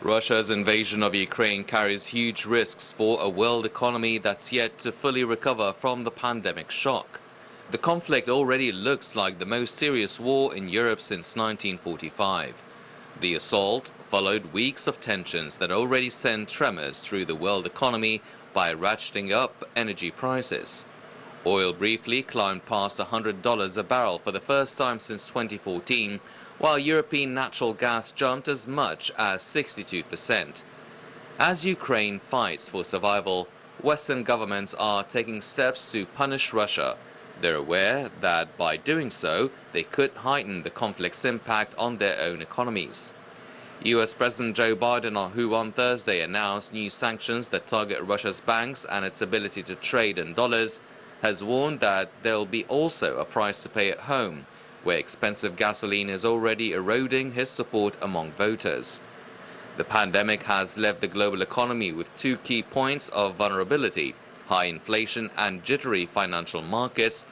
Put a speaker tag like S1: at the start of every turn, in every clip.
S1: Russia's invasion of Ukraine carries huge risks for a world economy that's yet to fully recover from the pandemic shock. The conflict already looks like the most serious war in Europe since 1945. The assault followed weeks of tensions that already sent tremors through the world economy by ratcheting up energy prices. Oil briefly climbed past $100 a barrel for the first time since 2014, while European natural gas jumped as much as 62%. As Ukraine fights for survival, Western governments are taking steps to punish Russia. They're aware that by doing so, they could heighten the conflict's impact on their own economies. U.S. President Joe Biden, who on Thursday announced new sanctions that target Russia's banks and its ability to trade in dollars, has warned that there will be also a price to pay at home, where expensive gasoline is already eroding his support among voters. The pandemic has left the global economy with two key points of vulnerability: high inflation and jittery financial markets.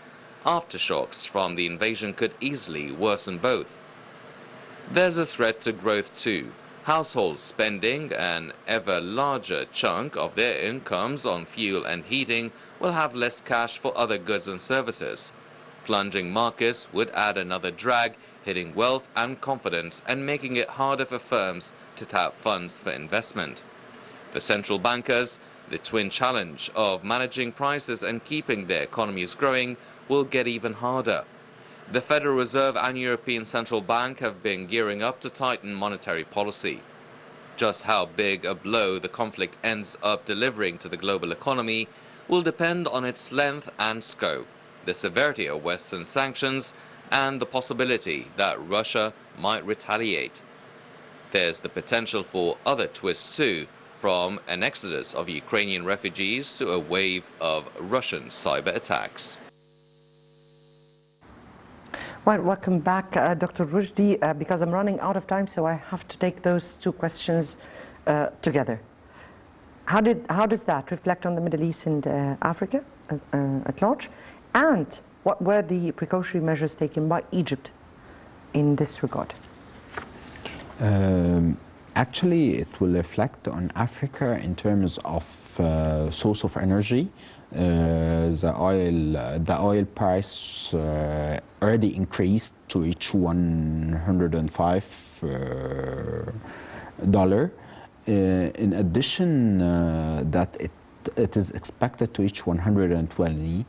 S1: Aftershocks from the invasion could easily worsen both. There's a threat to growth too. Households spending an ever larger chunk of their incomes on fuel and heating will have less cash for other goods and services. Plunging markets would add another drag, hitting wealth and confidence and making it harder for firms to tap funds for investment. For central bankers, the twin challenge of managing prices and keeping their economies growing will get even harder. The Federal Reserve and European Central Bank have been gearing up to tighten monetary policy. Just how big a blow the conflict ends up delivering to the global economy will depend on its length and scope, the severity of Western sanctions, and the possibility that Russia might retaliate. There's the potential for other twists too, from an exodus of Ukrainian refugees to a wave of Russian cyber attacks.
S2: Well, welcome back, Dr. Roshdy, because I'm running out of time, so I have to take those two questions together. How does that reflect on the Middle East and Africa at large? And what were the precautionary measures taken by Egypt in this regard?
S3: Actually, it will reflect on Africa in terms of source of energy. The oil price already increased to reach $105. In addition, that it is expected to reach $120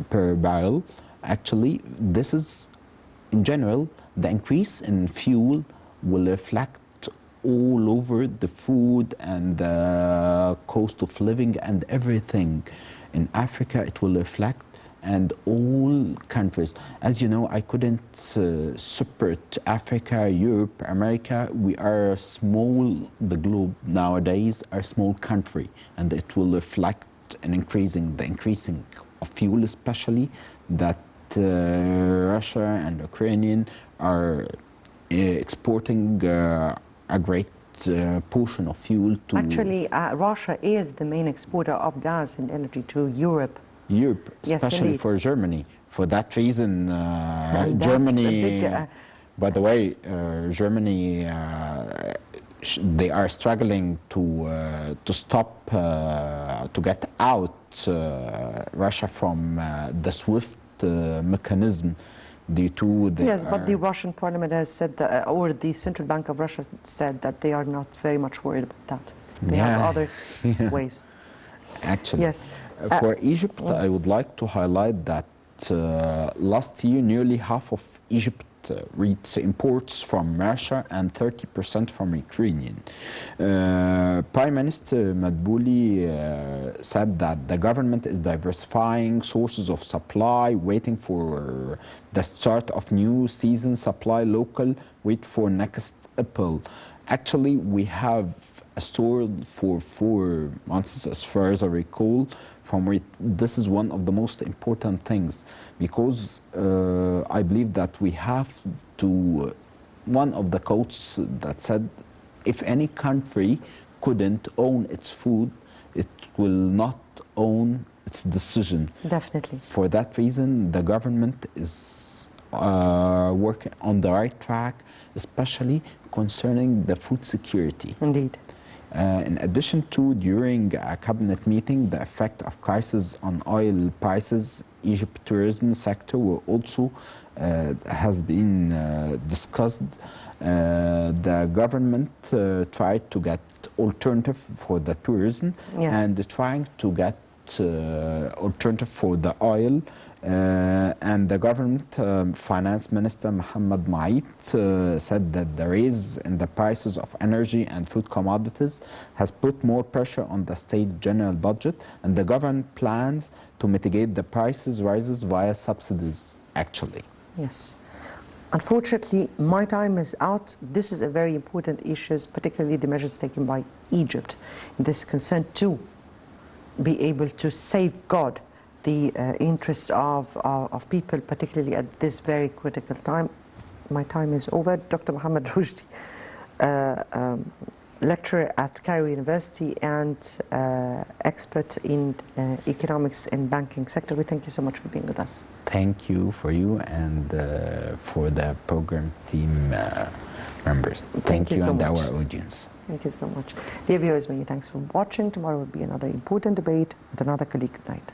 S3: per barrel. Actually, this is, in general, the increase in fuel will reflect all over the food and the cost of living and everything. In Africa, it will reflect, and all countries. As you know, I couldn't separate Africa, Europe, America. We are small, the globe nowadays are a small country, and it will reflect the increasing of fuel, especially that Russia and Ukrainian are exporting a great portion of fuel to...
S2: Actually, Russia is the main exporter of gas and energy to Europe.
S3: Europe, especially yes, for Germany. For that reason, Germany, by the way, Germany, they are struggling to stop, to get out Russia from the SWIFT mechanism due to the...
S2: Yes, but the Russian parliament has said that, or the Central Bank of Russia said that they are not very much worried about that. They have other ways.
S3: Actually,
S2: yes.
S3: For Egypt, I would like to highlight that last year, nearly half of Egypt reached imports from Russia and 30% from Ukrainian. Prime Minister Madbouli said that the government is diversifying sources of supply, waiting for the start of new season supply local, wait for next April. Actually, we have a store for 4 months, as far as I recall. This is one of the most important things, because I believe that we have to, one of the quotes that said, if any country couldn't own its food, it will not own its decision.
S2: Definitely.
S3: For that reason, the government is working on the right track, especially concerning the food security.
S2: Indeed.
S3: In addition to, during a cabinet meeting, the effect of crisis on oil prices, Egypt tourism sector will also has been discussed. The government tried to get alternative for the tourism,
S2: Yes.
S3: and trying to get alternative for the oil. And the government finance minister Mohamed said that the rise in the prices of energy and food commodities has put more pressure on the state general budget, and the government plans to mitigate the prices rises via subsidies, actually.
S2: Yes. Unfortunately, my time is out. This is a very important issue, particularly the measures taken by Egypt. This concern to be able to safeguard the interests of people, particularly at this very critical time. My time is over. Dr. Mohamed Roshdy, lecturer at Cairo University and expert in economics and banking sector. We thank you so much for being with us.
S3: Thank you for you and for the program team members. Thank you
S2: so
S3: and
S2: much.
S3: our audience.
S2: Thank you so much. Dear viewers, many thanks for watching. Tomorrow will be another important debate with another colleague. Good night.